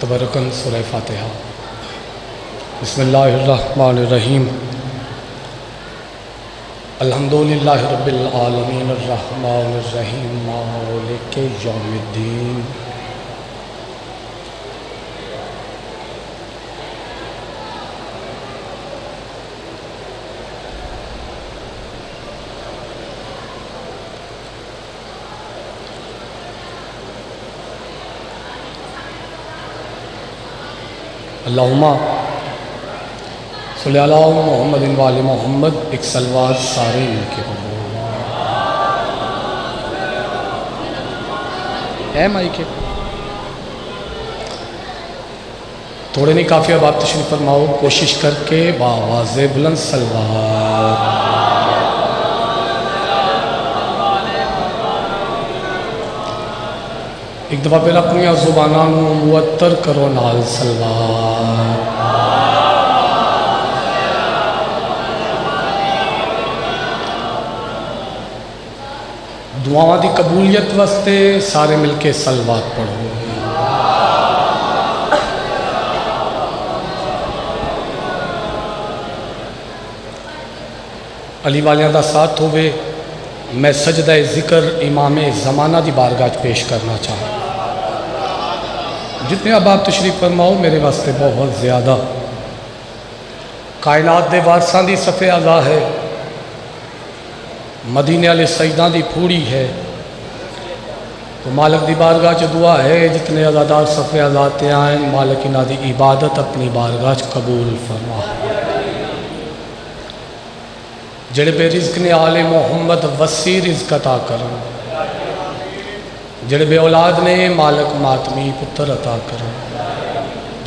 تبرکن سورہ فاتحہ۔ بسم اللہ الرحمن الرحیم۔ الحمدللہ رب العالمین الرحمن الرحیم مالک یوم الدین۔ اللہم صلی علی محمد و آل محمد۔ ایک سلوات سارے مل کے پڑھو۔ ہے مائی کے تھوڑے نہیں کافی، اب آپ تشریف فرماؤ کوشش کر کے بآواز بلند سلوات۔ ایک دفعہ پھر اپنی زبانوں معطر کرو نال سلوات۔ دعاواں دی قبولیت واسطے سارے مل کے سلوات پڑھو۔ علی والیاں دا ساتھ ہوئے، میں سجدہ ذکر امام زمانہ دی بارگاہ پیش کرنا چاہوں۔ جتنے اب آپ تشریف فرماؤ میرے واسطے بہت زیادہ۔ کائنات دے وارثاں دی صف اعلیٰ ہے، مدینے والے سیداں دی پھوڑی ہے، تو مالک دی بارگاہ چ دعا ہے جتنے عزادار صف اعلیٰ تے آئیں، مالک انہاں دی عبادت اپنی بارگاہ چ قبول فرما۔ جڑے بے رزق نے آل محمد وسیع رزق عطا کرن، جڑے بے اولاد نے مالک ماتمی پتر عطا کرن،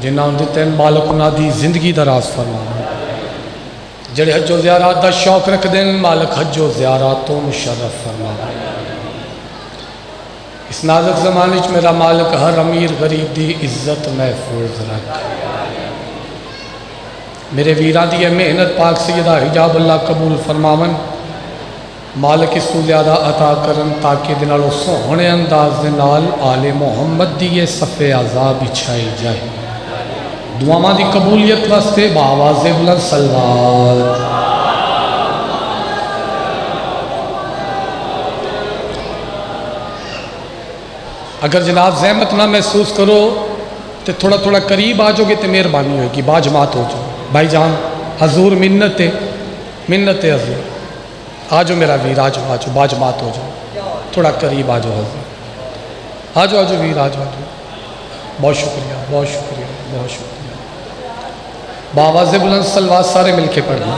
جنہاں دیتے مالک انہاں دی زندگی دراز فرما۔ جڑے حج و زیارات دا شوق رکھ دیں، مالک حج و زیارات و مشرف فرما۔ اس نازک زمانے چ میرا مالک ہر امیر غریب دی عزت محفوظ رکھ۔ میرے ویران دی محنت پاک سیدہ حجاب اللہ قبول فرماون، مالک اس کو زیادہ عطا کرن تاکہ دنالو سوہنے انداز دنال آل محمد دی یہ صف عذاب بچھائی جائے۔ دعاواں دی قبولیت واسطے بآواز بلند سلوات۔ اگر جناب زحمت نہ محسوس کرو تو تھوڑا تھوڑا قریب آ جاؤ گے تو مہربانی ہوئے گی، باجماعت ہو جاؤ۔ بھائی جان حضور منت حضور آ جاؤ، میرا ویر آ جاؤ، باجماعت ہو جاؤ، تھوڑا قریب آ جاؤ حضور، آ جاؤ ویر آ جاؤ۔ بہت شکریہ بہت شکریہ بہت شکریہ۔ بآواز بلند سلوات سارے مل کے پڑھیں۔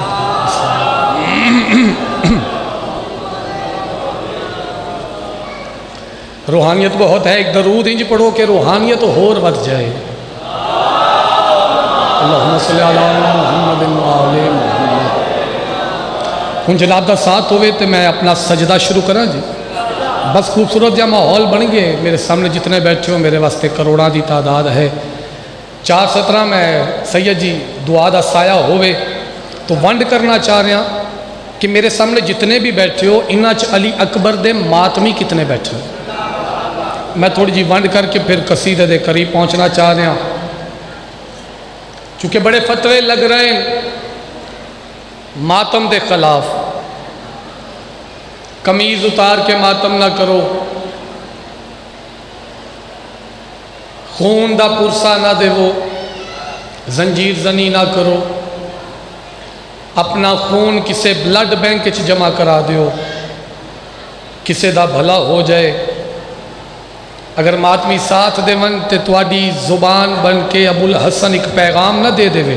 روحانیت بہت ہے، ایک درود انج پڑھو کہ روحانیت اور بڑھ جائے۔ اللہم صلی علی محمد و آل محمد۔ ہن جناب دا ساتھ ہوئے تو میں اپنا سجدہ شروع کرنا جی۔ بس خوبصورت جا ماحول بن گئے، میرے سامنے جتنے بیٹھے ہو میرے واسطے کروڑاں دی تعداد ہے۔ 4:17 میں سید جی دعا دا سایہ ہوئے تو ونڈ کرنا چاہ رہے ہیں کہ میرے سامنے جتنے بھی بیٹھے ہو انہاں چ علی اکبر دے ماتمی کتنے بیٹھے ہو۔ میں تھوڑی جی ونڈ کر کے پھر قصیدے دے قریب پہنچنا چاہ رہے ہیں، چونکہ بڑے فتوے لگ رہے ہیں ماتم دے خلاف۔ قمیض اتار کے ماتم نہ کرو، خون دا پرسا نہ دے وہ، زنجیر زنی نہ کرو، اپنا خون کسے بلڈ بینک چ جمع کرا دیو، کسے دا بھلا ہو جائے۔ اگر ماتمی ساتھ دے ون تے تواڈی زبان بن کے ابو الحسن ایک پیغام نہ دے دے وے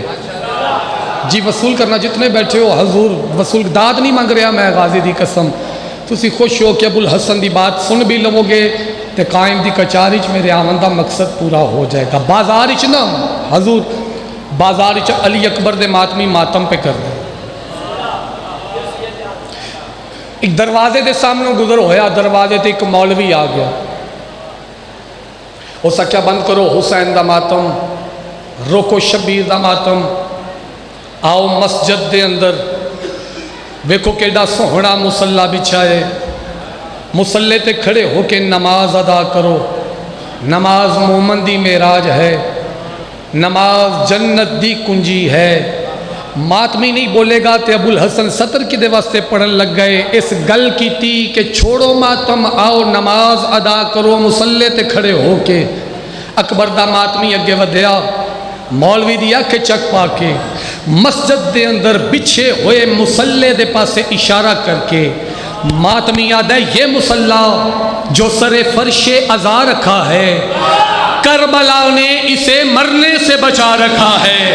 جی۔ وصول کرنا جتنے بیٹھے ہو، حضور وصول داد نہیں مانگ رہا میں غازی دی قسم، تسی خوش ہو کہ ابو الحسن دی بات سن بھی لو گے تے قائم دی کچاری چ میرے آمن دا مقصد پورا ہو جائے گا۔ بازار چ نا حضور، بازار چ علی اکبر دے ماتمی ماتم پہ کر دے۔ ایک دروازے دے سامنے گزر ہویا، دروازے تے ایک مولوی آ گیا، ہو سکیا بند کرو حسین دا ماتم، روکو شبیر دا ماتم، آؤ مسجد دے اندر ویکھو کیڑا سوہنا مصلی بچھائے، مصلی تے کھڑے ہو کے نماز ادا کرو۔ نماز مومن دی معراج ہے، نماز جنت دی کنجی ہے. ماتمی نہیں بولے گا تے ابو الحسن سطر کی دے واسطے پڑھن لگ گئے. اس گل کی تھی کہ چھوڑو ماتم آؤ نماز ادا کرو مصلے تے کھڑے ہو کے. اکبر دا ماتمی اگے ودیا مولوی دی اکھ چک پا کے مسجد دے اندر بچھے ہوئے مصلے دے پاسے اشارہ کر کے ماتمی یاد ہے یہ مصلہ جو سر فرش عزا رکھا ہے کربلا نے اسے مرنے سے بچا رکھا ہے.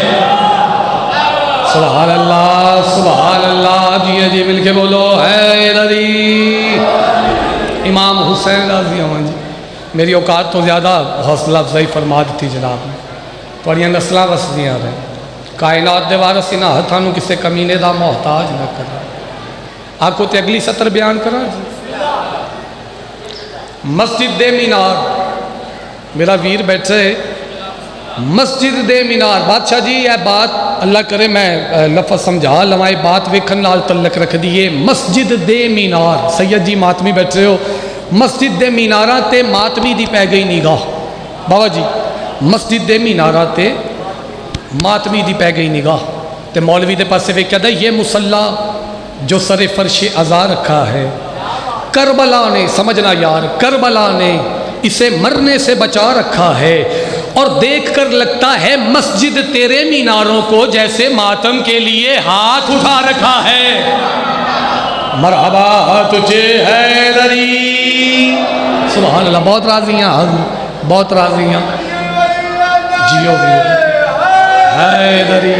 سبحان اللہ سبحان اللہ. جی جی مل کے بولو حیدری. امام حسین رضی اللہ عنہ. میری اوقات تو زیادہ حوصلہ افزائی فرما دیتی جناب نے. تھوڑیاں نسلاں وسدیاں رہے. کائنات دے وارث نہ ہتھانوں کسے کمینے دا محتاج نہ کرا. آکو تے اگلی سطر بیان کرا جی. مسجد دے مینار میرا ویر بیٹھے مسجد دے مینار. بادشاہ جی یہ بات اللہ کرے میں لفظ سمجھا لمائی بات ویکھن نال تعلق رکھ دیئے. مسجد دے مینار سید جی ماتمی بیٹھے ہو. مسجد دے میناراں تے ماتمی دی پہ گئی نگاہ. بابا جی مسجد دے میناراں تے ماتمی دی پہ گئی نگاہ تے مولوی دے پاسے ویکھیا دا یہ مصلی جو سر فرش عزا رکھا ہے کربلا نے سمجھنا یار کربلا نے اسے مرنے سے بچا رکھا ہے. اور دیکھ کر لگتا ہے مسجد تیرے میناروں کو جیسے ماتم کے لیے ہاتھ اٹھا رکھا ہے. مرحبا تجھے حیدری. سبحان اللہ. بہت راضی ہیں بہت راضی ہیں. جیو حیدری.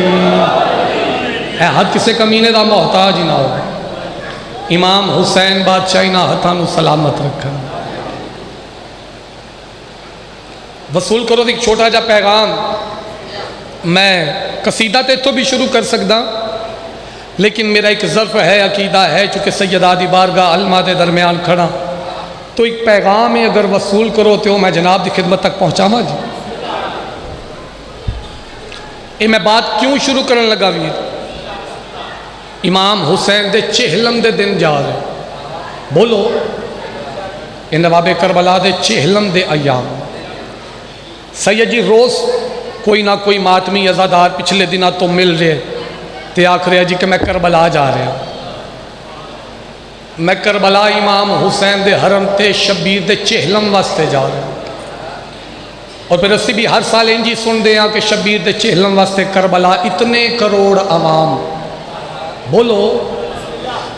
اے حد کسے کمینے دا محتاج ہی نہ ہو. امام حسین بادشاہی نہ ہتھانو سلامت رکھا. وصول کرو ایک چھوٹا جا پیغام. میں قصیدہ تے تو بھی شروع کر سکتا لیکن میرا ایک ظرف ہے عقیدہ ہے چونکہ سیدہ دی بارگاہ علماء دے درمیان کھڑا تو ایک پیغام ہے اگر وصول کرو تو میں جناب دی خدمت تک پہنچاواں جی. اے میں بات کیوں شروع کرن لگا بھی امام حسین دے چہلم دے دن جا رہے. بولو اے نواب کربلا دے چہلم دے ایام. سید جی روز کوئی نہ کوئی ماتمی عزادار پچھلے دنہ تو مل رہے تے آکھ رہے جی کہ میں کربلا جا رہا ہوں. میں کربلا امام حسین دے حرم تے شبیر دے چہلم واسطے جا رہا ہوں. اور پھر اسی بھی ہر سال انجی سن دے ہیں کہ شبیر دے چہلم واسطے کربلا اتنے کروڑ عوام. بولو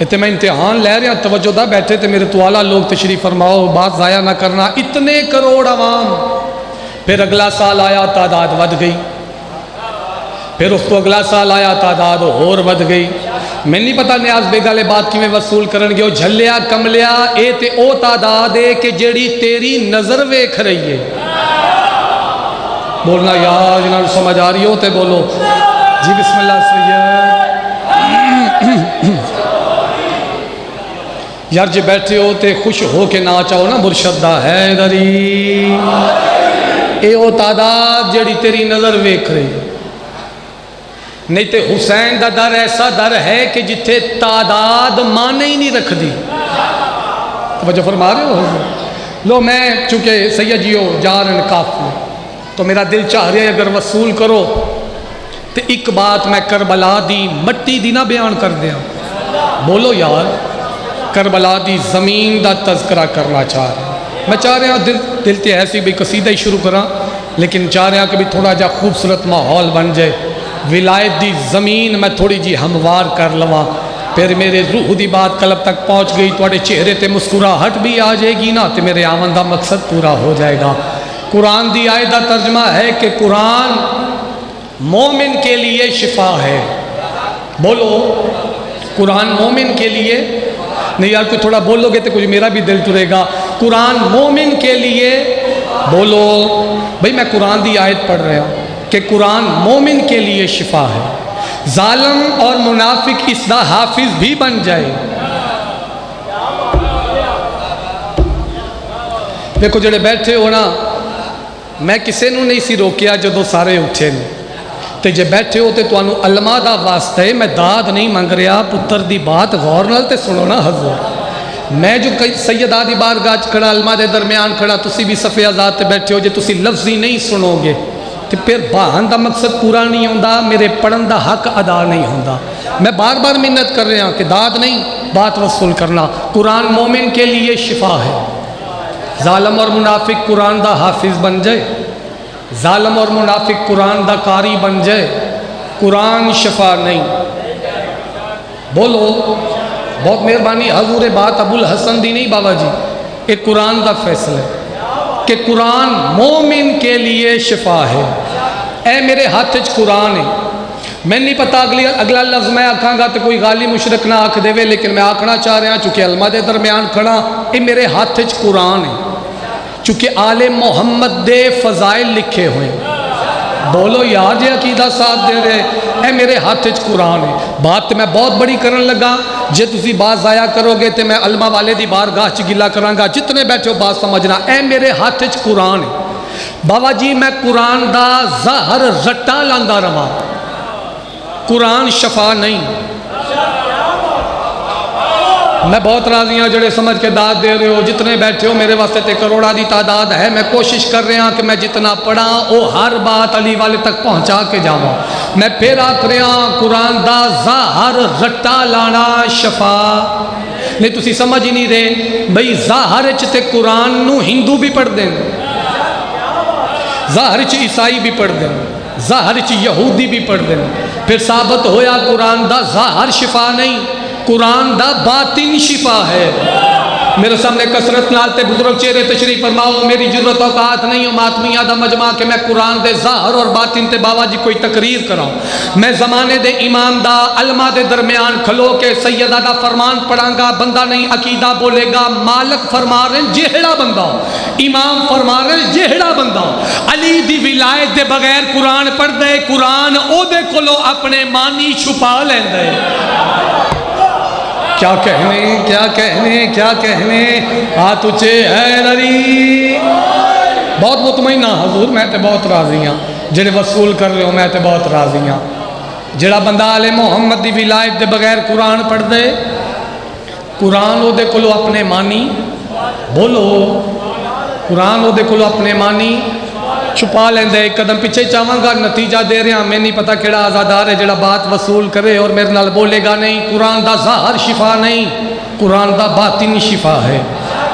اتنے میں امتحان لے رہے ہیں توجہ دا بیٹھے تے میرے تو اعلیٰ لوگ تشریف فرماؤ بات ضائع نہ کرنا. اتنے کروڑ عوام. پھر اگلا سال آیا تعداد ود گئی. پھر اس کو اگلا سال آیا تعداد اور ود گئی. میں نہیں پتا نیاز بیگالے بات کی میں وصول کرن گے جھلیا کملیا اے تے او تعداد ہے کہ جیڑی تیری نظر ویکھ رہی ہے. بولنا یار جنہاں سمجھ آ رہی ہو تے بولو جی بسم اللہ سید. یار جی بیٹھے ہو تے خوش ہو کے نہ چاہو نا مرشد دا حیدری. اے او تعداد جیڑی تیری نظر ویکھ رہی ہے. نہیں تے حسین دا در ایسا در ہے کہ جتھے تعداد مانے ہی نہیں رکھ دی. توجہ فرما رہے ہو. لو میں چونکہ سید جیو جا رہے ہیں کافی تو میرا دل چاہ رہا ہے اگر وصول کرو تو ایک بات میں کربلا دی مٹی دی نہ بیان کر دیا. بولو یار کربلا دی زمین دا تذکرہ کرنا چاہ رہا. میں چاہ رہا دل تے ایسی بھی قصیدہ ہی شروع کرا لیکن چاہ رہا کہ بھی تھوڑا جا خوبصورت ماحول بن جائے. ولایت دی زمین میں تھوڑی جی ہموار کر لواں پھر میرے روح دی بات قلب تک پہنچ گئی توڑے چہرے تے مسکراہٹ بھی آ جائے گی نا تے میرے آمن دا مقصد پورا ہو جائے گا. قرآن دی آیت دا ترجمہ ہے کہ قرآن مومن کے لیے شفا ہے. بولو قرآن مومن کے لیے نہیں. یار کوئی تھوڑا بولو گے تو کچھ میرا بھی دل ٹرے گا. قرآن مومن کے لیے بولو بھئی میں قرآن دی آیت پڑھ رہا ہوں کہ قرآن مومن کے لیے شفا ہے. ظالم اور منافق اس دا حافظ بھی بن جائے. دیکھو جڑے بیٹھے ہو نا میں کسے نو نہیں سی روکیا جدو سارے اٹھے نے تے جے بیٹھے ہو تے تو انو علماء دا واسطہ ہے. میں داد نہیں مانگ رہا پتر دی بات غور نال تے سنو نا حضور. میں جو سیدہ دی بارگاہ کھڑا علماء دے درمیان کھڑا تسی بھی صفحے آزاد تے بیٹھے ہو جے تسی لفظی نہیں سنو گے تو پھر بہان دا مقصد پورا نہیں ہوتا، میرے پڑھن دا حق ادا نہیں ہوتا۔ میں بار بار منت کر رہا کہ داد نہیں، بات وصول کرنا۔ قرآن مومن کے لیے شفا ہے۔ ظالم اور منافق قرآن دا حافظ بن جائے، ظالم اور منافق قرآن دا قاری بن جائے، قرآن شفا نہیں۔ بولو، بہت مہربانی، حضور بات ابو الحسن دی نہیں بابا جی، ایک قرآن دا فیصلہ ہے کہ قرآن مومن کے لیے شفا ہے۔ اے میرے ہاتھ وچ قرآن ہے، میں نہیں پتا اگلا لفظ میں آکھاں گا تو کوئی غالی مشرک نہ آکھ دے، لیکن میں آکھنا چاہ رہا ہوں چونکہ علماء دے درمیان کھڑا، اے میرے ہاتھ وچ قرآن ہے، چونکہ آل محمد دے فضائل لکھے ہوئے۔ بولو یار جی عقیدہ ساتھ دے رہے، اے میرے ہاتھ وچ قرآن ہے۔ بات میں بہت بڑی کرن لگا، جے تسی بات ضائع کرو گے تو میں علماء والے دی بارگاہ چ گلا کراں گا، جتنے بیٹھے ہو بات سمجھنا۔ اے میرے ہاتھ وچ قرآن ہے بابا جی، میں قرآن دا ظاہر رٹا لاندا رہا، قرآن شفا نہیں۔ میں بہت راضی ہوں جڑے سمجھ کے داد دے رہے ہو، جتنے بیٹھے ہو میرے واسطے تے کروڑا دی تعداد ہے۔ میں کوشش کر رہا ہوں کہ میں جتنا پڑھا وہ ہر بات علی والے تک پہنچا کے جاؤں۔ میں پھر آکھ رہا ہوں قرآن دا ظاہر رٹا لانا شفا نہیں۔ تسی سمجھ ہی نہیں رہے بھئی، ظاہر تے قرآن نو ہندو بھی پڑھ دیں، ظاہر عیسائی بھی پڑھ دیں، ظاہر یہودی بھی پڑھ دیں، پھر ثابت ہویا قرآن دا ظاہر شفا نہیں، قرآن دا باطن شفا ہے۔ میرے سامنے کثرت نال تے بزرگ چہرے تشریف فرماؤ، میری ضرورت اوقات نہیں ہو ماتمیہ دا مجمع کہ میں قرآن دے ظاہر اور باطن تے بابا جی کوئی تقریر کراؤں۔ میں زمانے دے امام دا علماء دے درمیان کھلو کے سیدہ دا فرمان پڑھاں گا، بندہ نہیں عقیدہ بولے گا۔ مالک فرما رہے ہیں جہڑا بندہ ہو، امام فرما رہے ہیں جہڑا بندہ ہو، علی دی ولایت دے بغیر قرآن پڑھ دے، قرآن او دے کولو اپنے معنی چھپا لین دے۔ کیا کہنے، کیا کہنے، کیا کہنے، ہاتھ اچھے ہے نری۔ بہت مطمئن ہاں حضور، میں تے بہت راضی ہاں، جڑے وصول کر رہے ہو میں تے بہت راضی ہاں۔ جڑا بندہ آل محمد دی ولایت دے بغیر قرآن پڑھ دے، قرآن او دے کولو اپنے معنی، بولو، قرآن او دے کولو اپنے معنی چھپا لیندے۔ ایک قدم پیچھے چاہاں گا، نتیجہ دے رہے ہیں، میں نہیں پتا کیڑا آزادار ہے جڑا بات وصول کرے اور میرے نال بولے گا نہیں۔ قرآن دا ظاہر شفا نہیں، قرآن دا باطن شفا ہے۔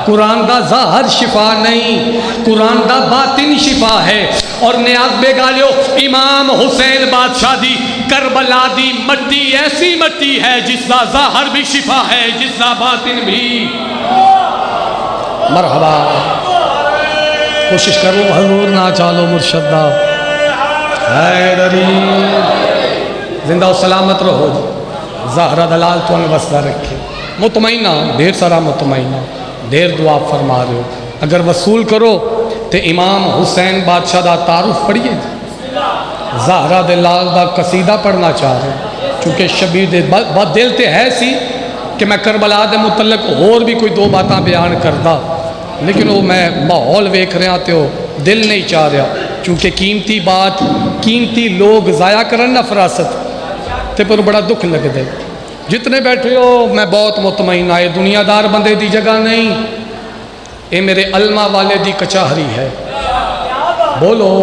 قرآن دا ظاہر شفا نہیں، قرآن دا باطن شفا ہے۔ اور نیاز بے گالیو، امام حسین بادشاہ دی کربلا دی مٹی ایسی مٹی ہے جس دا ظاہر بھی شفا ہے، جس دا باطن بھی۔ مرحبا، کوشش کرو حضور نہ چالو مرشد دا حیدری، زندہ و سلامت رہو جی، ظاہرہ دلال تو انوستہ رکھے، مطمئنہ، دیر سارا مطمئنہ، دیر دعا فرما رہے ہو۔ اگر وصول کرو تو امام حسین بادشاہ دا تعارف پڑھیے جی، ظاہرہ دلال دا قصیدہ پڑھنا چاہ رہے ہیں، چونکہ شبیر دے بات دل تے ہے سی کہ میں کربلا دے متعلق اور بھی کوئی دو باتاں بیان کردہ، لیکن وہ میں ماحول ویکھ رہا تے ہو دل نہیں چاہ رہا، چونکہ قیمتی بات قیمتی لوگ ضائع کرن نہ فراست تے پر بڑا دکھ لگ دے۔ جتنے بیٹھے ہو میں بہت مطمئن آئے، دنیا دار بندے دی جگہ نہیں، اے میرے علماء والے دی کچہری ہے۔ بولو،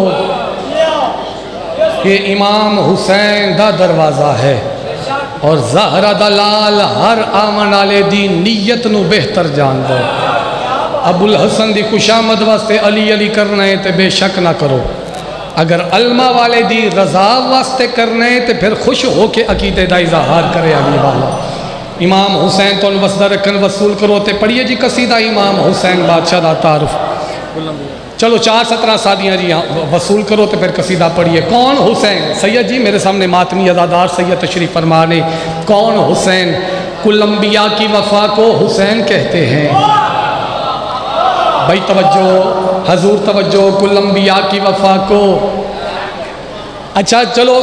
یہ امام حسین دا دروازہ ہے اور زہرہ دلال ہر آمن آلے دی نیت نو بہتر جان دو۔ ابو الحسن دی خوشامد واسطے علی علی کرنا ہے تے بے شک نہ کرو، اگر علماء والے دی رضا واسطے کرنا ہے تے پھر خوش ہو کے عقیدے دا اظہار کرے علی والا۔ امام حسین تو وسدہ رکھن وصول کرو تے پڑھیے جی قصیدہ امام حسین بادشاہ دا تعارف۔ چلو 4-17 سادیاں جی وصول کرو تے پھر قصیدہ پڑھیے۔ کون حسین؟ سید جی میرے سامنے ماتمی ازادار سید تشریف فرمانے۔ کون حسین؟ کل انبیاء کی وفا کو حسین کہتے ہیں۔ بھائی توجہ، حضور توجہ، کل انبیاء کی وفا کو۔ اچھا چلو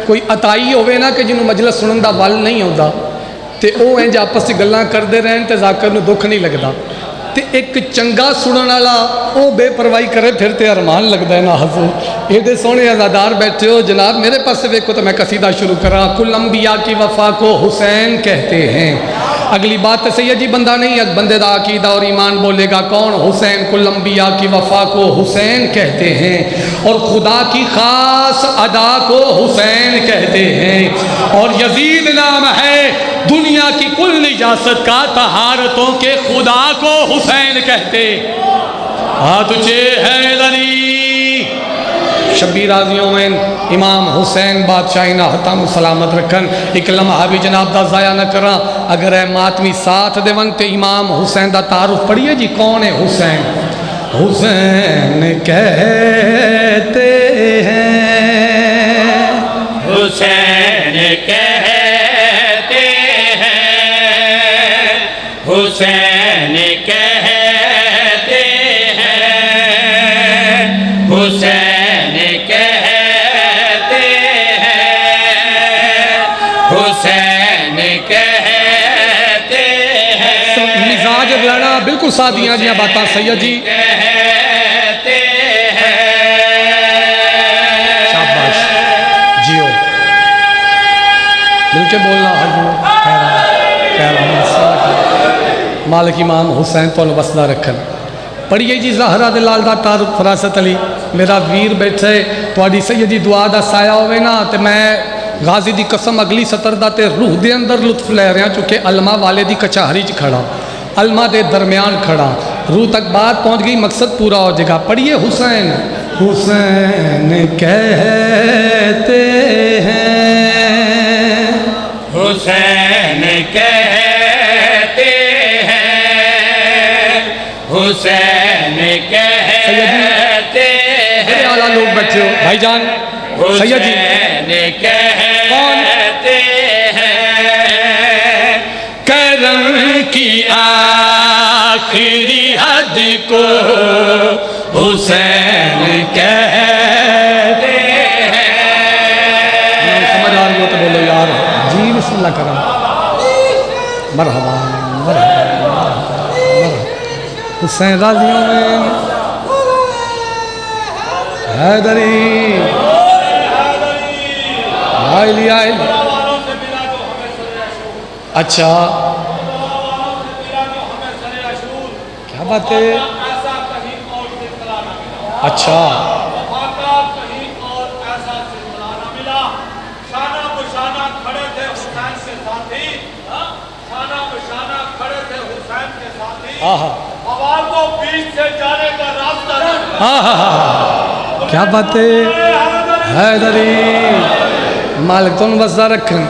کوئی عطائی ہوئے نا کہ جنہوں مجلس سنن دا ول نہیں ہوتا تے او انج آپس سے گلاں کردے رہن تے ذاکر نو دکھ نہیں لگدا، تے ایک چنگا سنن والا او بے پرواہی کرے پھر تے ارمان لگدا ہے نا حضور ایڈے سونے عزادار بیٹھے ہو جناب میرے پاس سے ویکھو تو میں قصیدہ شروع کراں کل انبیاء کی وفا کو حسین کہتے ہیں اگلی بات تو سید جی بندہ نہیں بندے دا عقیدہ اور ایمان بولے گا کون حسین کل انبیاء کی وفا کو حسین کہتے ہیں اور خدا کی خاص ادا کو حسین کہتے ہیں اور یزید نام ہے دنیا کی کل نجاست کا طہارتوں کے خدا کو حسین کہتے تجھے حیدری شبیر راضیوں میں امام حسین بادشاہی نہ حتام سلامت رکھن ایک لمحہ بھی جناب دا ضائع نہ کرا اگر اے ماتمی ساتھ دے ونتے امام حسین دا تعارف پڑھئے جی کون ہے حسین حسین کہتے ہیں حسین کہتے ہیں حسین کہتے ہیں حسین کہتے ہیں حسین کہتے ہیں مزاج لڑا بالکل سادیاں جیاں باتاں سید جی کہتے ہیں شاباش جیو مل کے بولنا حضور کہہ رہا مالک امام حسین تو وسدہ رکھن پڑھئے جی زہرہ دے لال دا تعارف فراست علی میرا ویر بیٹھے تواڈی سیدی دعا دا سایہ ہوئے نا تے میں غازی دی قسم اگلی سطر دا تے روح دے اندر لطف لے رہے ہیں چونکہ علمہ والے دی کچہری چ کھڑا علمہ دے درمیان کھڑا روح تک بات پہنچ گئی مقصد پورا ہو جائے گا پڑھئے حسین حسین کہتے ہیں حسین کہتے ہیں حسین کہتے بڑے اعلیٰ لوگ بیٹھے ہو بھائی جان سید جی حسین کہتے ہیں کرم کی آخری حد کو حسین کہتے ہیں سمجھ آ رہی ہو تو بولو یار جی بسم اللہ کرم مرحبا حسین راضیوں میں حیدری آئلی اچھا کیا بات ہے اچھا کیا بات ہے حیدری مالک تم وزہ رکھن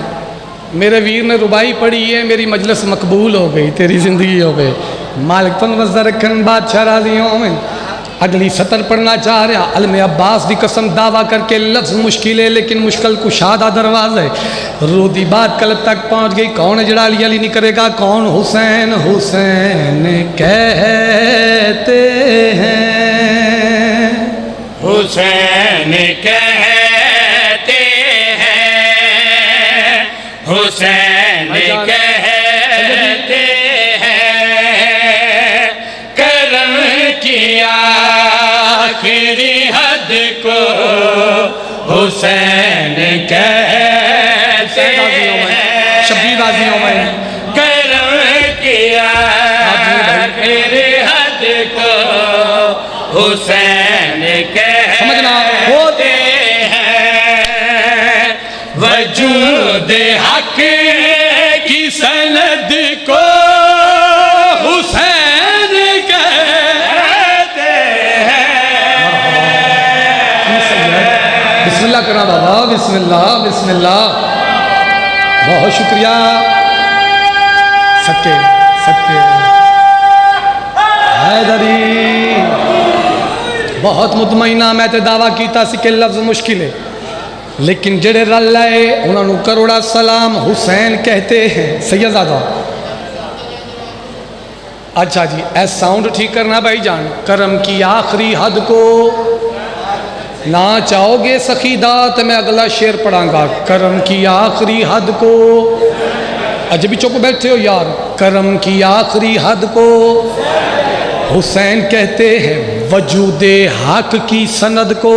میرے ویر نے ربائی پڑھی ہے میری مجلس مقبول ہو گئی تیری زندگی ہو گئی مالک تم وزہ رکھن بادشاہ راضیوں میں اگلی سطر پڑھنا چاہ رہا علم عباس دی قسم دعویٰ کر کے لفظ مشکل ہے لیکن مشکل کشادہ دروازہ ہے رو دی بات قلب تک پہنچ گئی کون جڑا علی علی نہیں کرے گا کون حسین حسین کہتے ہیں حسین کہتے ہیں حسین کہتے ہیں کرم کی آخری حد کو حسین کہتے ہیں شبیر راضیوں میں کرم کی آخری حد کو حسین سمجھنا کہتے ہیں وجود حق کی سند کو حسین کہتے ہیں بسم اللہ کرنا بابا بسم اللہ بہت شکریہ سکے حیدری بہت مطمئنہ میں تے دعویٰ کیتا سی کہ لفظ مشکل ہے لیکن جڑے رل لائے انہوں نے کروڑا سلام حسین کہتے ہیں سید زادہ اچھا جی ایس ساؤنڈ ٹھیک کرنا بھائی جان کرم کی آخری حد کو نہ چاہو گے سخیدہ تو میں اگلا شعر پڑھاں گا کرم کی آخری حد کو عجبی چوک بیٹھے ہو یار کرم کی آخری حد کو حسین کہتے ہیں وجود حق کی سند کو،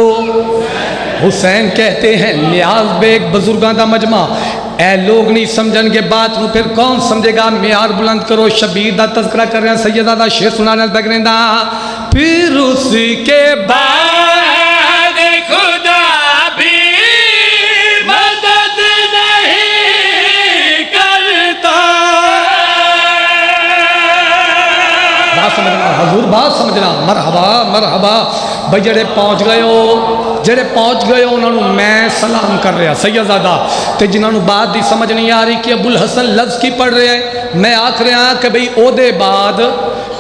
حسین کہتے ہیں نیاز بیگ بزرگاں دا مجمع، اے لوگ نہیں سمجھن گے بات نو پھر کون سمجھے گا، معیار بلند کرو، شبیر دا تذکرہ کر رہے ہیں، سیدہ دا شعر سنانے تک رہندا، پھر اس کے بعد خدا بھی مدد نہیں کرتا. بات سمجھنا حضور، بات سمجھنا، مرحبا مرحبا. بھائی جڑے پہنچ گئے ہو انہوں نے میں سلام کر رہا سیدزادہ، تے جنہوں نے بات دی سمجھ نہیں آ رہی کہ ابو الحسن لفظ کی پڑھ رہے ہیں، میں آکھ رہا کہ بھئی او دے بعد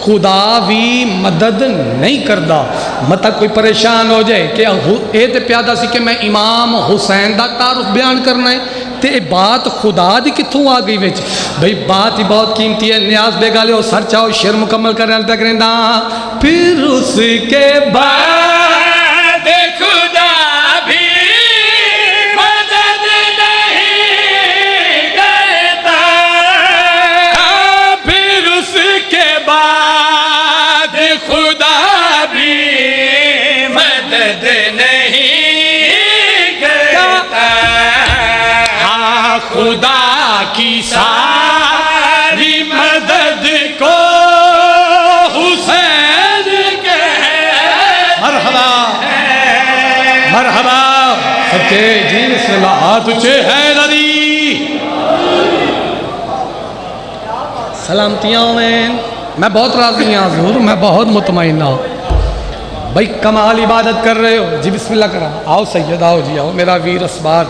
خدا بھی مدد نہیں کردا. مطلب کوئی پریشان ہو جائے کہ اے تے پیادہ سی کہ میں امام حسین دا تعارف بیان کرنا ہے، تے بات خدا دی کتھوں آ گئی وچ. بھئی بات ہی بہت قیمتی ہے. نیاز بیگالے ہو سر چاہو شعر مکمل کر رہے تک رہندا، پھر اس کے بعد خدا بھی مدد نہیں کرتا. پھر اس کے بعد خدا بھی مدد نہیں کرتا. خدا کی ساری مدد کو حسین کے مرحبا مرحبا. سچے جی بسم اللہ. ہاتھ اچھے حیدری، سلامتیاں میں بہت راضی ہوں حضور، میں بہت مطمئن ہوں. بھائی کمال عبادت کر رہے ہو جی، بسم اللہ کرا. آؤ سید، آؤ جی آؤ. میرا ویر اسبار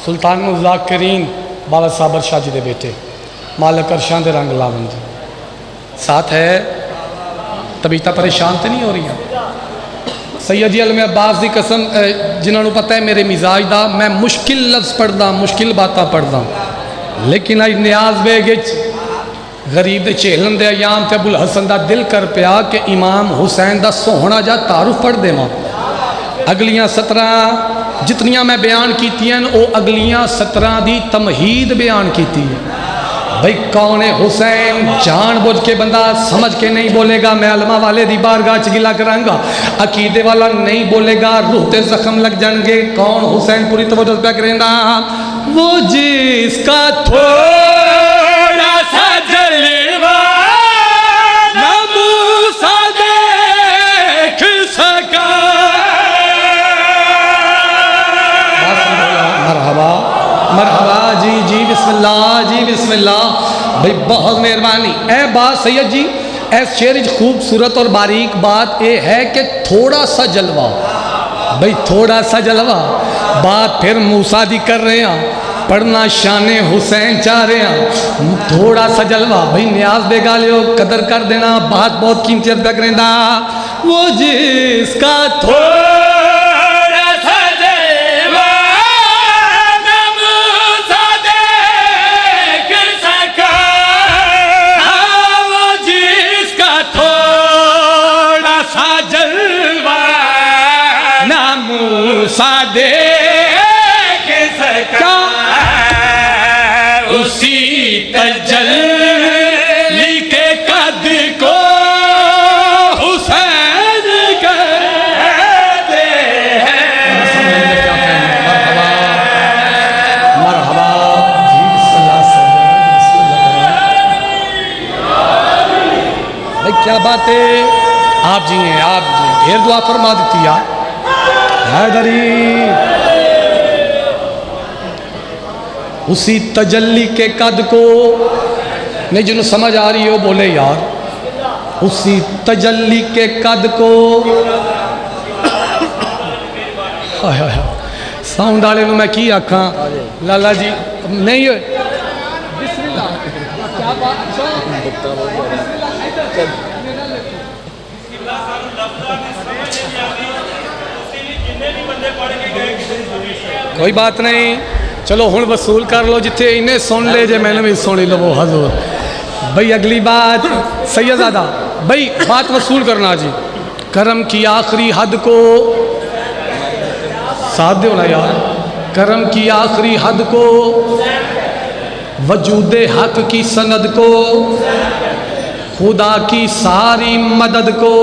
سلطان الذاکرین بابا صابر شاہ جی دے بیٹے، مالک عرشاں دے رنگ لاون جی ساتھ ہے. طبیعتہ پریشان تے نہیں ہو رہی ہیں سیدی علم عباس دی قسم، جنہوں نے پتہ ہے میرے مزاج دا، میں مشکل لفظ پڑھدا، مشکل باتاں پڑھدا، لیکن آج نیاز بیگچ غریب دے چہلن دے ایام تے ابو الحسن دا دل کر پیا کہ امام حسین دا سوہنا جا تعارف پڑھ دے ماں. اگلیاں 17 جتنیاں میں بیان کیتی ہیں او اگلیاں 17 دی تمہید بیان کیتی ہے. بھئی کون ہے حسین، جان بوجھ کے بندہ سمجھ کے نہیں بولے گا، میں علماء والے دی بارگاہ چ گلا کروں گا، عقیدے والا نہیں بولے گا، روح تے زخم لگ جان گے. کون حسین پوری توجہ پہ کریندا، وہ جس کا تھوڑا سا جلوہ نہ موسیٰ دیکھ سکا. مرحبا مرحبا جی جی بسم اللہ جی بسم اللہ. بھئی بہت مہربانی. اے بات سید جی، اس شعر خوبصورت اور باریک بات یہ ہے کہ تھوڑا سا جلوہ، بھئی تھوڑا سا جلوہ. بات پھر موسیٰ دی کر رہے ہیں، پڑھنا شان حسین چاہ رہے ہیں، تھوڑا سا جلوہ. بھئی نیاز بیگالے ہو قدر کر دینا، بات بہت قیمتی عرض کریں دا. وہ جس کا تھوڑا سا جلوہ نہ موسیٰ دیکھ سکا. وہ جس کا تھوڑا سا جلوہ نہ موسیٰ دیکھ سکا، اسی تجلی کے قد کو حسین کہتے ہیں. مرحبا جی بسم اللہ. بھئی کیا بات ہے، آپ جی ہیں، آپ جی ہیں، ڈھیر دعا فرما دیتی آپ حیدری. اسی تجلی کے قد کو، نہیں جنہوں سمجھ آ رہی ہو بولے یار، اسی تجلی کے قد کو. ساؤنڈ والے نو میں کی آکھاں لالا جی نہیں ہوئے. بسم اللہ کیا بات. کوئی بات نہیں، چلو ہن وصول کر لو، جتھے انہیں سن لے جے میں نے بھی سنی لو حضور. بھئی اگلی بات سیدزادہ، بھئی بات وصول کرنا جی. کرم کی آخری حد کو ساتھ دے ہونا یار. کرم کی آخری حد کو، وجود حق کی سند کو، خدا کی ساری مدد کو،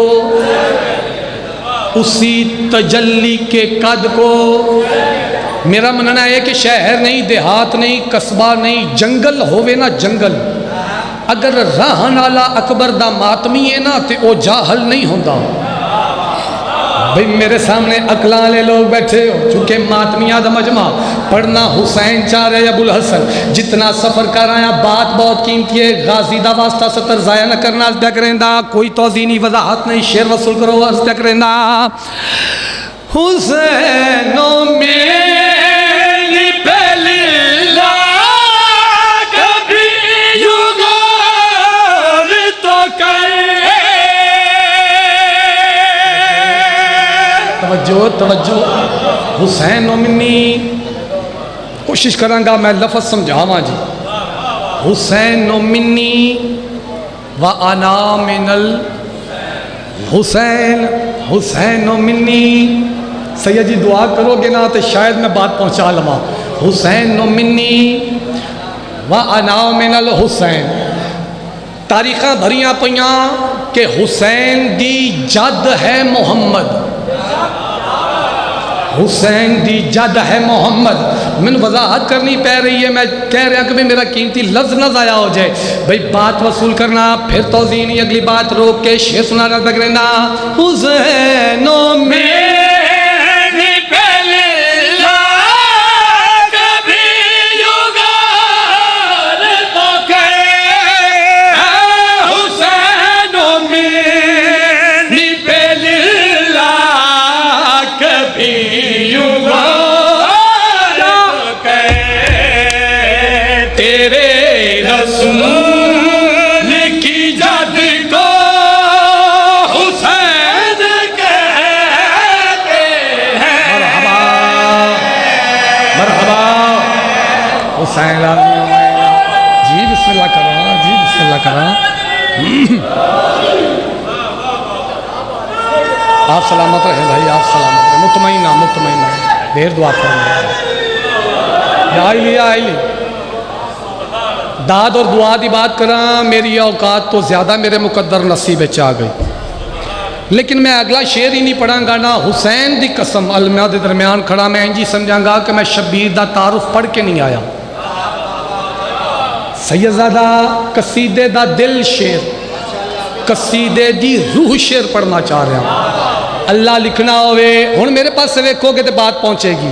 اسی تجلی کے قد کو. میرا مننا ہے کہ شہر نہیں، دیہات نہیں، قصبہ نہیں، جنگل ہووے نا جنگل، اگر رہن والا اکبر دا ماتمی ہے نا تے او جاہل نہیں ہوندا. بھئی میرے سامنے عقلاں والے لوگ بیٹھے ہو، چونکہ ماتمیاں دا مجمع پڑھنا حسین چاہ رہے ابو الحسن، جتنا سفر کر آیا بات بہت قیمتی ہے، غازی دا واسطہ ستر ضائع نہ کرنا اس تک رہندا، کوئی توضیحی وضاحت نہیں، شعر وصول کرو اس تک رہندا. حسینو میری پہلی توجہ حسین و منی، کوشش کروں گا میں لفظ سمجھاواں جی. حسین و منی و انا من الحسین، حسین و منی. سید جی دعا کرو گے نا تو شاید میں بات پہنچا لواں. حسین و منی و انا من الحسین. تاریخاں بھریاں پیاں کہ حسین دی جد ہے محمد، حسین دی جد ہے محمد. میں وضاحت کرنی پہ رہی ہے، میں کہہ رہا کہ میرا قیمتی لفظ نہ ضائع ہو جائے. بھئی بات وصول کرنا، پھر توضیح نہیں، اگلی بات روک کے شعر سنانا تک رہنا. حسین و میری پہلی لاکھ بھی یوگار تو کرے، حسین و میری پہلی لاکھ بھی جی بسم اللہ کرا، جی بسم اللہ کرا. آپ سلامت رہیں بھائی، آپ سلامت رہیں، مطمئنہ مطمئنہ، دیر دعا کرنا. آئی لی داد اور دعا دی بات کراں، میری اوقات تو زیادہ میرے مقدر نصیب چاہ گئی، لیکن میں اگلا شعر ہی نہیں پڑھاں گا نا. حسین دی قسم علماء دے درمیان کھڑا میں انجی سمجھاں گا کہ میں شبیر دا تعارف پڑھ کے نہیں آیا. سیدزادہ قصیدے دا دل شعر، قصیدے دی روح شعر پڑھنا چاہ رہا ہوں. اللہ لکھنا ہوئے، ہن میرے پاس سے ویکھو گے تے بات پہنچے گی.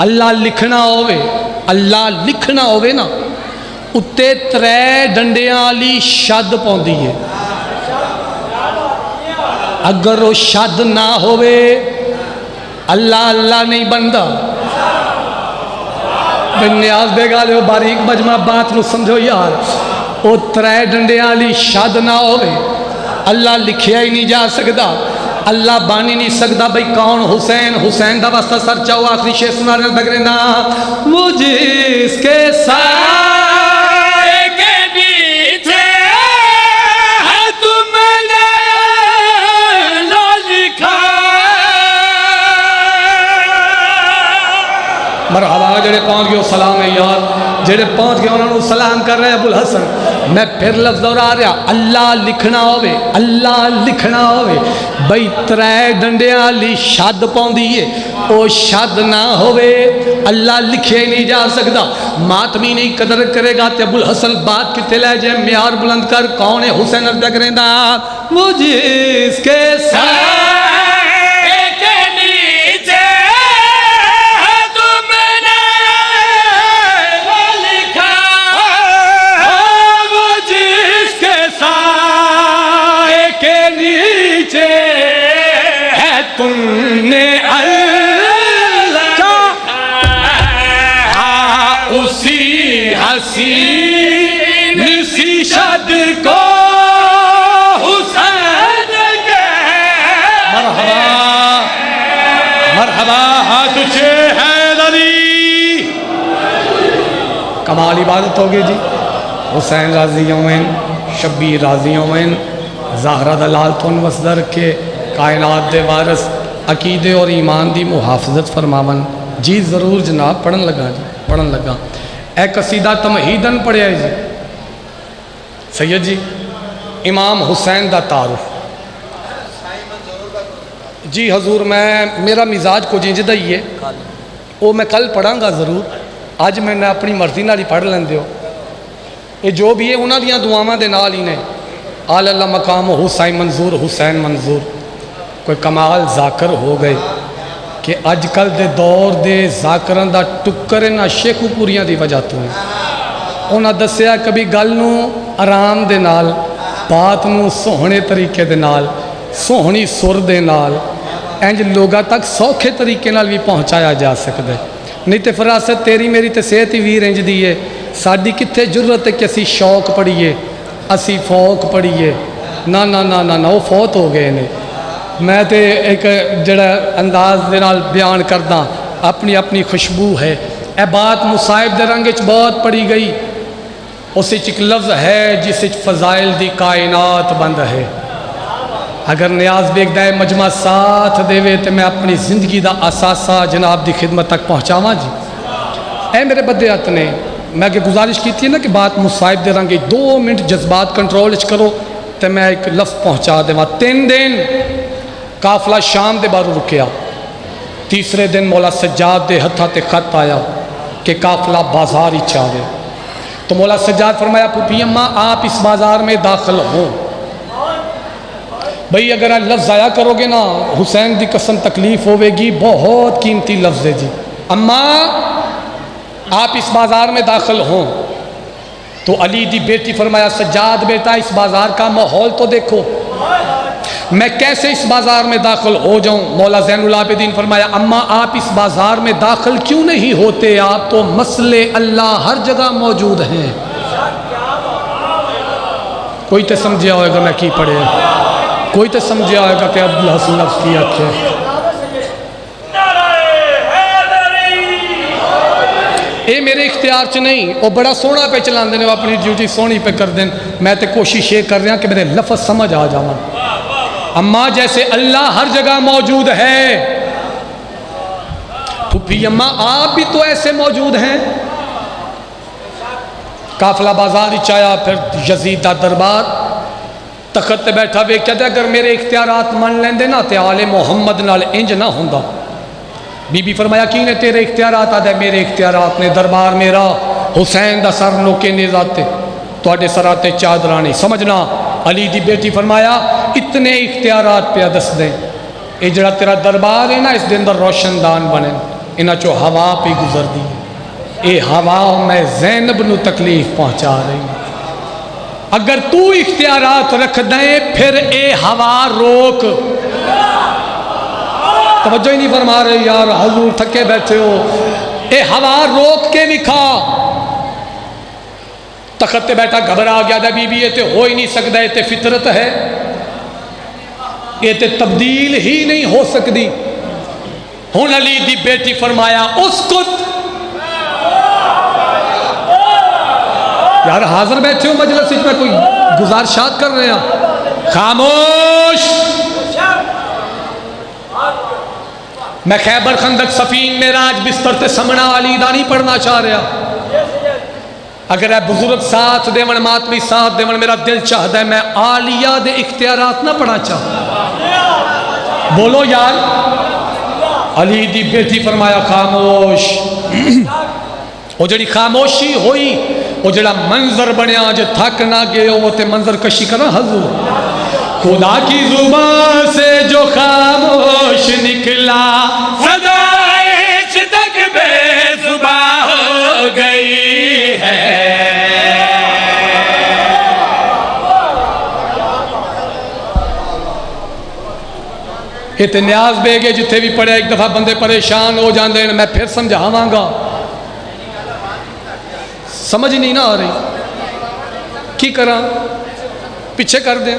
اللہ لکھنا ہوئے، اللہ لکھنا ہوئے نا، اتے ترے ڈنڈیاں والی شد پوندی ہے. اگر وہ شد نہ ہوئے اللہ اللہ نہیں بندا. نیاز بے گالے ہو باریک مجمع بات نو سمجھو یار. وہ ترے ڈنڈیاں والی شد نہ ہوئے اللہ لکھیا ہی نہیں جا سکتا، اللہ بانی نہیں سکتا. بھئی کون؟ حسین. حسین دا واسطہ سر چاہو آخری شعر سنا رہے لگ رہنا. وہ جس کے سائے کے نیچے ہے تم نے لو لکھا. مرحبا جڑے پہنچ گئے سلام ہے یار، جڑے پہنچ گئے انہوں نے سلام کر رہے ابو الحسن. میں پھر لفظ دورا رہا، اللہ لکھنا ہوئے، اللہ لکھنا ہوئے. بھئی ترے ڈنڈیاں والی شد پوندی ہے، او شد نہ ہوئے اللہ لکھے نہیں جا سکتا. ماتمی نہیں قدر کرے گا تے ابو الحسن بات کتے لے جائے. معیار بلند کر، کون ہے حسین ارد کریندا. وہ جس کے ساتھ تم نے اللہ اسی حسین سی شد کو حسین کے. مرحبا مرحبا ہاتھ اچھے حیدری. کمال عبادت ہوگی جی. حسین راضی یومین، شبیر راضی یومین، زہرہ دلال تون وصدر کے کائنات دے وارث، عقیدے اور ایمان دی محافظت فرماون. جی ضرور جناب، پڑھن لگا جی، پڑھن لگا. اے قصیدہ تمہیدن پڑھیا ہے جی. سید جی امام حسین دا تعارف۔ جی حضور میرا مزاج کو جنجدہ ہی ہے، وہ میں کل پڑھاں گا ضرور، آج میں نے اپنی مرضی نال ہی پڑھ لین دیو۔ یہ جو بھی ہے انہاں دیاں دعاواں دے نال ہی نے، آل اللہ مقام حسین منظور، حسین منظور۔ کوئی کمال ذاکر ہو گئے کہ اج کل دے دور دے ذاکران دا ٹکر نہ شیخو پوریاں دی وجہ تو ہے۔ انہاں دسیا کبھی گل نو آرام دے نال، بات نو سوہنے طریقے دے نال، سوہنی سر دے نال، انج لوگاں تک سوکھے طریقے نال بھی پہنچایا جا سکتا ہے۔ نہیں تے فراست تیری میری تے صحت ہی ویر انج دی ہے، ساڈی کتھے جرت ہے کہ اسی شوق پڑھیے، اسی فوق پڑھیے؟ نہ نہ نہ نہ نہ، وہ فوت ہو گئے نے۔ میں تے ایک جڑا انداز دے نال بیان کرداں، اپنی اپنی خوشبو ہے۔ اے بات مصائب دے رنگ وچ بہت پڑھی گئی، اس وچ ایک لفظ ہے جس وچ فضائل دی کائنات بند ہے۔ اگر نیاز بیگ دے مجمع ساتھ دے وے تے میں اپنی زندگی دا اساسہ جناب دی خدمت تک پہنچاواں جی۔ اے میرے بدیات نے میں کہ گزارش کی تھی نا کہ بات مصائب دے رنگ 2 منٹ جذبات کنٹرول اچ کرو تے میں ایک لفظ پہنچا دے وہاں۔ 3 دن قافلہ شام دے بارو رکیا، تیسرے دن مولا سجاد دے ہتھا تے خط آیا کہ قافلہ بازار ہی چاہے۔ تو مولا سجاد فرمایا پھوپھی اماں آپ اس بازار میں داخل ہوں۔ بھئی اگر آپ لفظ ضائع کرو گے نا حسین دی قسم تکلیف ہوئے گی، بہت قیمتی لفظ ہے جی۔ اماں آپ اس بازار میں داخل ہوں۔ تو علی دی بیٹی فرمایا سجاد بیٹا اس بازار کا ماحول تو دیکھو، میں کیسے اس بازار میں داخل ہو جاؤں؟ مولا زین العابدین فرمایا اماں آپ اس بازار میں داخل کیوں نہیں ہوتے؟ آپ تو مسئلے اللہ ہر جگہ موجود ہیں۔ کوئی تو سمجھیا ہوئے گا میں کی پڑھے، کوئی تو سمجھیا ہوئے گا کہ عبدالحسن لفظ کی آنکھیں۔ اے میرے اختیار چ نہیں، وہ بڑا سونا پہ چلان دینے، وہ اپنی ڈیوٹی سونی پہ کر دیں۔ میں تے کوشش یہ کر رہا ہوں کہ میرے لفظ سمجھ آ جاؤں۔ اماں جیسے اللہ ہر جگہ موجود ہے، پھوپھی اماں آپ بھی تو ایسے موجود ہیں۔ قافلہ بازار ہی چایا، پھر یزید دا دربار تخت تے بیٹھا بے کہتے اگر میرے اختیارات من لیندے نا تے آل محمد نال انج نہ ہوندا۔ بی بی فرمایا کی نے تیرے اختیارات آدھے؟ میرے اختیارات نے دربار میرا، حسین دا سر نوکے نیزاتے، توڑے سراتے چادرانی۔ سمجھنا علی دی بیٹی فرمایا اتنے اختیارات پہ دس دیں، اے جڑا تیرا دربار ہے نا اس دن در روشن دان بنے، انہا چو ہوا پہ گزر دی، اے ہوا میں زینب نو تکلیف پہنچا رہی۔ اگر تو اختیارات رکھ دیں پھر اے ہوا روک۔ توجہ ہی نہیں فرما رہے یار، حضور تھکے بیٹھے ہو۔ اے ہوا روک کے لکھا، تخت بیٹھا گھبرا گیا دا بی بی یہ تے ہو ہی نہیں سکتا، یہ تے فطرت ہے، یہ تے تبدیل ہی نہیں ہو سکتی۔ ہن علی دی بیٹی فرمایا اسکت، یار حاضر بیٹھے ہو مجلس میں کوئی گزارشات کر رہے ہیں، خاموش۔ میں خیبر خندق سفین معراج بستر تے سمنا علی دا نہیں پڑھنا چاہ رہا۔ اگر اے بزرگ ساتھ دیون، ماتمی ساتھ دیون، میرا دل چاہتا ہے میں عالیہ دے اختیارات نہ پڑھنا چاہ۔ بولو یار۔ علی دی بیٹی فرمایا خاموش۔ وہ جڑی خاموشی ہوئی، وہ جڑا منظر بنیا جو تھک نہ گئے وہ تے منظر کشی کرنا حضور۔ خدا کی زبان سے جو خاموش نکلا، صدائش تک بے زبان ہو گئی ہے۔ یہ تے نیاز بے گے جتھے بھی پڑھے ایک دفعہ بندے پریشان ہو جاندے ہیں، میں پھر سمجھاواں گا، سمجھ نہیں نہ آ رہی کی کراں، پیچھے کر دیں۔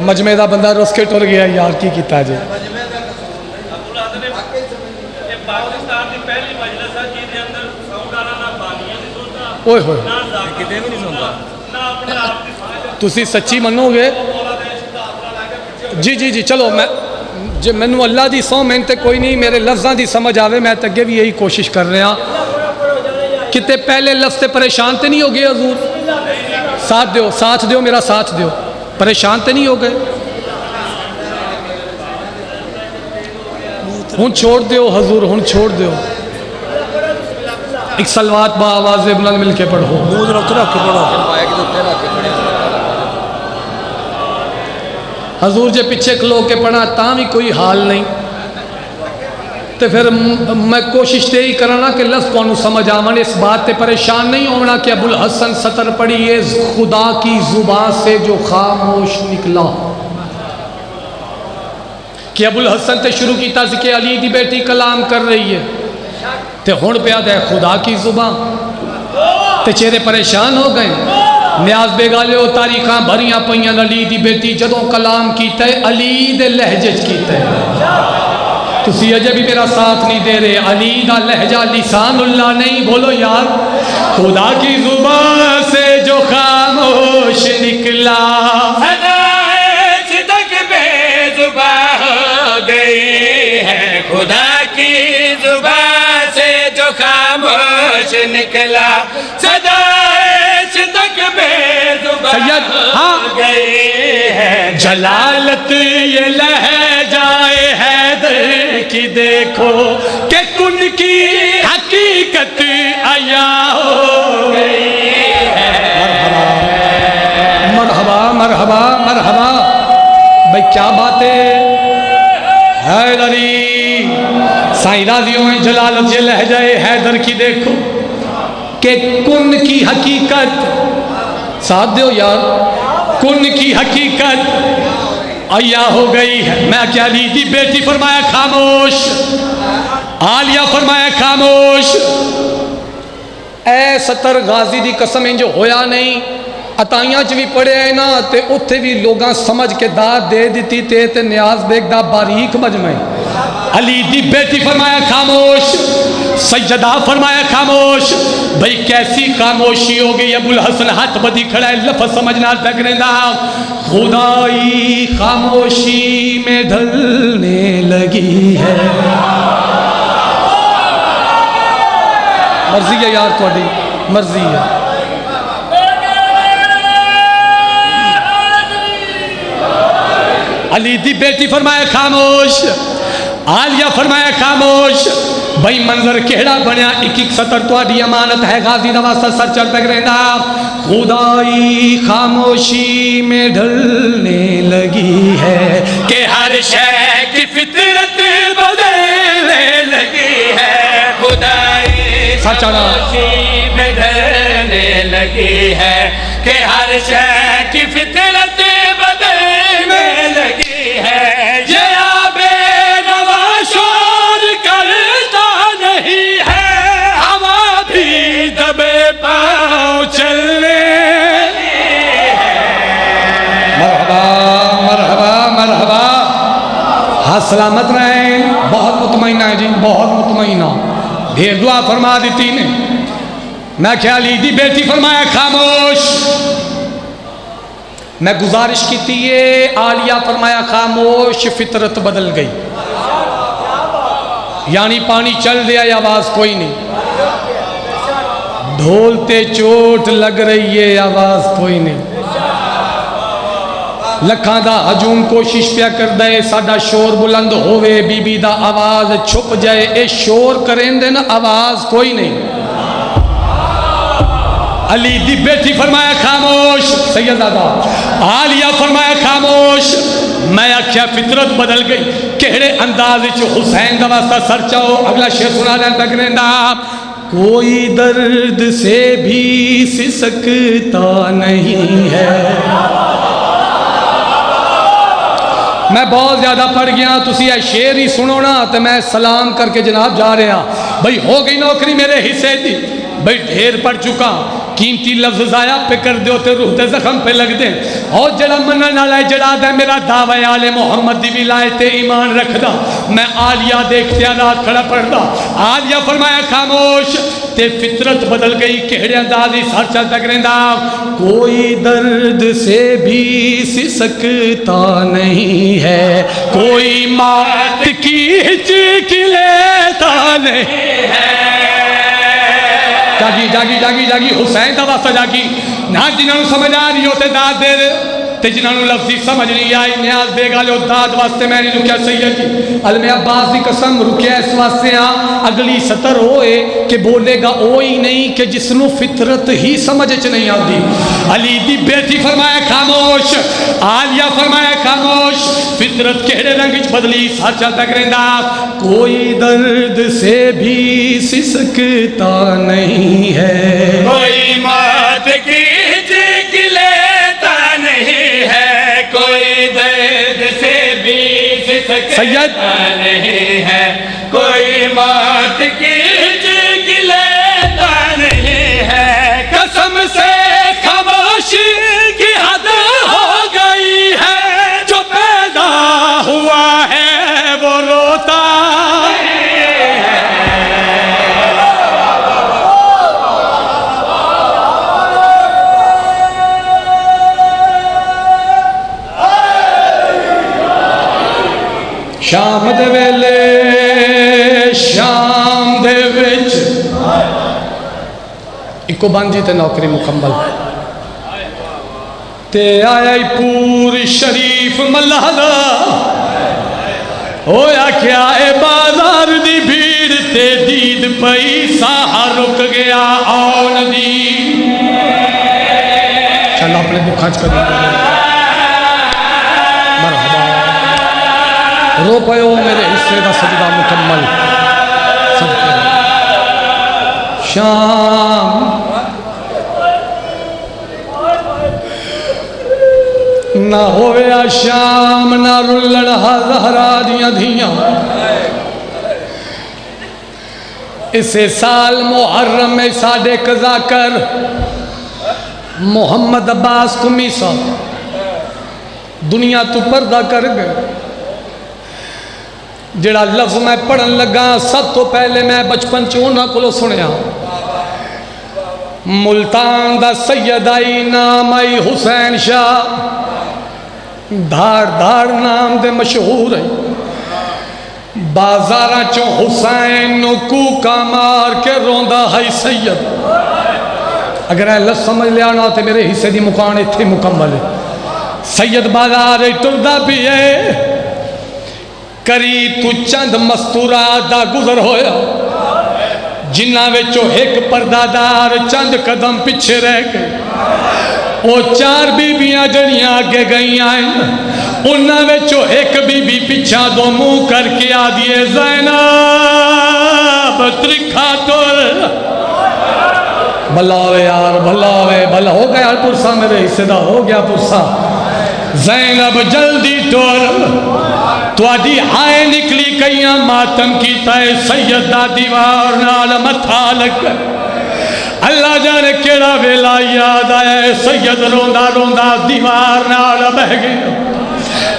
مجمع دا بندہ رس کے ٹر گیا یار، کی کیتا جے؟ اوئے ہوئے تسی سچی منو گے؟ جی جی جی چلو، مینو اللہ دی سو محنت کوئی نہیں، میرے لفظاں دی سمجھ آوے، میں تگے بھی یہی کوشش کر رہا کتے پہلے لفظ تے پریشان تے نہیں ہو گئے حضور؟ ساتھ دیو میرا ساتھ دیو، پریشان تے نہیں ہو گئے؟ ہن چھوڑ دیو حضور، ہن چھوڑ دیو۔ ایک صلوات با آواز بلند مل کے پڑھو۔ حضور جے پیچھے کھلو کے پڑھا تاں بھی کوئی حال نہیں، تو پھر میں کوشش تے ہی کرنا کہ لفظ کو انہوں سمجھ آوان، اس بات تے پریشان نہیں ہونا کہ ابو الحسن سطر پڑھیے خدا کی زبان سے جو خاموش نکلا، کہ ابو الحسن تے شروع کی ذکر علی دی بیٹی کلام کر رہی ہے، تے ہون پہ آدھا ہے خدا کی زبان، تے چہرے پریشان ہو گئے۔ نیاز بیگالے ہو تاریخاں بھریاں پئیاں علی دی بیٹی جدوں کلام کیتا ہے علی دے لہجے کیتا ہے۔ تسی اجے بھی میرا ساتھ نہیں دے رہے، علی دا لہجہ لسان اللہ نہیں، بولو یار۔ خدا کی زبان سے جو خاموش نکلا، خدا کی زبان سے جو خاموش نکلا، صدائش تک بے زبان ہو گئی ہے۔ جلالت یہ لہجائے حیدر کی دیکھو کہ کن کی حقیقت عیا ہو گئی ہے۔ مرحبا مرحبا مرحبا، بھئی کیا بات ہے؟ حیدری سائیں راضی ہوئے، جلالت یہ لہجہ حیدر کی دیکھو کہ کن کی حقیقت، ساتھ دیو یار، کن کی حقیقت عیا ہو گئی ہے۔ میں کیا علی دی بیٹی فرمایا خاموش، عالیہ فرمایا خاموش۔ اے ستر غازی دی قسم انجو ہویا نہیں، عطائیاں بھی پڑھے ہیں نا، تے اتھے بھی لوگاں سمجھ کے داد دے دیتی تے نیاز بیگ دا باریک مجمعی۔ علی دی بیٹی فرمایا خاموش، سیدہ فرمایا خاموش۔ بھئی کیسی خاموشی ہوگی؟ ابو الحسن ہاتھ بدی کھڑا ہے، لفظ سمجھنا تک رہنا، خدائی خاموشی میں ڈھلنے لگی ہے۔ مرضی ہے یار، تھوڑی مرضی ہے۔ علی دی بیٹی فرمایا خاموش، عالیہ فرمایا خاموش۔ بھئی منظر کہڑا بنیا، ایک ایک سطر تواڈی امانت ہے، غازی دا واسطہ سر چل تک رہنا۔ خدائی خاموشی میں ڈھلنے لگی ہے کہ ہر شے کی فطرت بدلنے لگی ہے، خدائی خاموشی میں ڈھلنے لگی ہے کہ ہر شے کی فطرت بدلنے لگی ہے۔ یہ آبے نوا شور کرتا نہیں ہے، ہوا بھی دبے پاؤں چلنے مرحبا مرحبا مرحبا، ہاں سلامت رہیں، بہت مطمئنہ ہے جی، بہت مطمئنہ، ڈھیر دعا فرما دیتی نے۔ میں کیا علی دی بیٹی فرمایا خاموش، میں گزارش کی تھی یہ، عالیہ فرمایا خاموش، فطرت بدل گئی، یعنی پانی چل دیا یا آواز کوئی نہیں، ڈھولتے چوٹ لگ رہی ہے آواز کوئی نہیں، لکھاں دا ہجوم کوشش پیا کر دے ساڈا شور بلند ہوئے، بی بی دا آواز چھپ جائے، اے شور کریں دے نا آواز کوئی نہیں۔ علی دی بیٹی فرمایا خاموش، سیدہ عالیہ فرمایا خاموش۔ میں آکھیا فطرت بدل گئی، کہڑے انداز چ حسین دا واسطہ سر چاہو، اگلا شعر سنا لیں تک رہنا۔ کوئی درد سے بھی سسکتا نہیں ہے۔ میں بہت زیادہ پڑھ گیا، تسی اے شعر ہی سنو نا، تو میں سلام کر کے جناب جا رہا۔ بھئی ہو گئی نوکری میرے حصے دی، بھئی ڈھیر پڑھ چکا، قیمتی لفظ ضائع پہ کر دیو تے روح تے زخم پہ لگ دے، اور جڑا منن والا ہے جڑا دے میرا دعوی آل محمد دی ولایت ایمان رکھدا، میں عالیہ دے اختیارات کھڑا پڑھدا۔ عالیہ فرمایا خاموش، تے فطرت بدل گئی، کہڑے اندازی سر چل تک رہندا۔ کوئی درد سے بھی سسکتا نہیں ہے، کوئی مات کی ہچک لیتا نہیں ہے، جاگی جاگی جاگی جاگی حسین دا واسطہ جاگی نہ جنہوں سمجھ آ رہی ہو تے داد دے دے تے جنہوں لفظی سمجھ نہیں آئی نیاز دے گا لو داد واسطے میں نہیں رکیا سید جی علم عباس دی قسم رکیا اس واسطے اگلی سطر ہوئے کہ بولے گا اوئی نہیں کہ جس نو فطرت ہی سمجھ چ نہیں آتی علی دی بیٹی فرمایا خاموش عالیہ فرمایا خاموش فطرت کہڑے رنگ چ بدلی سچ تک رہندا کوئی درد سے بھی سسکتا نہیں ہے کوئی مات کی جگ لیتا نہیں ہے کوئی درد سے بھی سسکتا نہیں ہے کوئی مات کی جگ لیتا نہیں ہے قسم سے خاموشی کی حد ہو گئی ہے جو پیدا ہوا ہے وہ روتا شام دے ویلے شام دے وچ اکو بانجی تے نوکری مکمل تے آیا پور شریف ملہدا ہویا کیا اے بازار دی بھیڑ تے دید پئی ساہا رک گیا آن دی چل اپنے دکھانچ کر دیں رو پہو میرے حصے دا سجدہ مکمل شام نہ ہویا شام نہ رلڑا زہرا دیاں دھیاں اسے سال محرم میں ساڑھے قضا کر محمد عباس کمیسا دنیا تو پردہ کر گئے جڑا لفظ میں پڑھن لگا سب تو پہلے میں بچپن چونہ کلو سنیا ملتان دا سید آئی نام آئی حسین شاہ دھار دھار نام دے مشہور ہے بازارہ چوں حسین نو کوکا مار کے روندہ ہے سید اگر اے لفظ سمجھ لیا نا تے میرے حصے دی مکان اتھے مکمل ہے سید بازار ٹردہ بھی ہے قریب تو چند مستورات دا گزر ہویا جنہ وچو ایک پردادار چند قدم پچھے رہ گئے وہ چار بیبیاں جڑیاں آگے گئی آئیں انہاں وچو ایک بی بی پچھا دو منہ کر کے آدھیے زینب ترکھا تر بھلاوے یار بھلاوے بھلا ہو گیا پرسا میرے حصے دا ہو گیا پرسا زینب جلدی ٹور تو آدھی ہائے نکلی کئیاں ماتم کی تائے سیدہ دیوار نال متھا لگ اللہ جانے کیڑا ویلا یاد آئے سید روندہ روندہ دیوار نال بہ گئے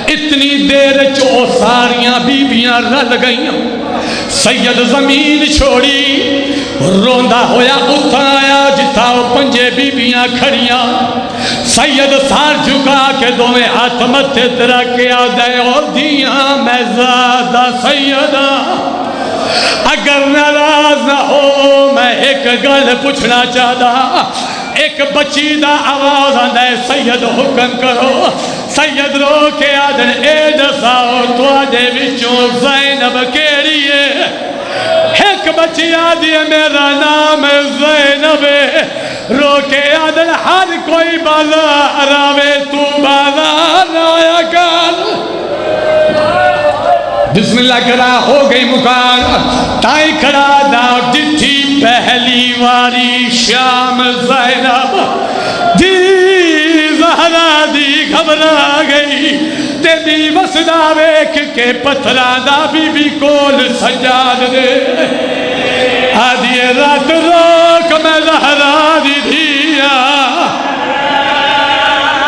اتنی دیر چو ساریاں بیبیاں رل گئیاں سید زمین چھوڑی روندہ ہویا اتھا آیا جتا وہ پنجے بیبیاں کھڑیاں سید سار جھکا کے دویں ہاتھ متھے ترا کے آدھے اور دیاں میں زیادہ سیدہ اگر ناراض نہ ہو میں ایک گل پوچھنا چاہتا ایک بچی دا آواز آندھے سید حکم کرو سید رو کے آدھن اے دساؤ تو آدھے بچوں زینب کیڑی ہے ایک بچی آدھی ہے میرا نام زینب رو کے آدھن ہر کوئی بازار آوے تو بازار آیا کر بسم اللہ کرا ہو گئی مکان تائی کھڑا دا جتھی پہلی واری شام زینب دی زہرا دی گھبرا گئی تے بھی وسدا ویک کے پتھران دا بی بی کول سجاد دے آدھی رات روک میں زہرا